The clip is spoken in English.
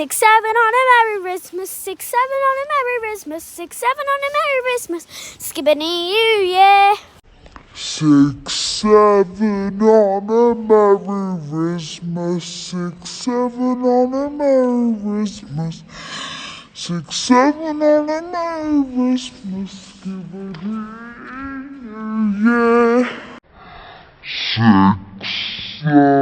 6, 7 on a Merry Christmas, 6, 7 on a Merry Christmas, 6, 7 on a Merry Christmas, Skibbity New Year. 6, 7 on a Merry Christmas, 6, 7 on a Merry Christmas, 6, 7 on a Merry Christmas, Skibbity New Year. 6, 7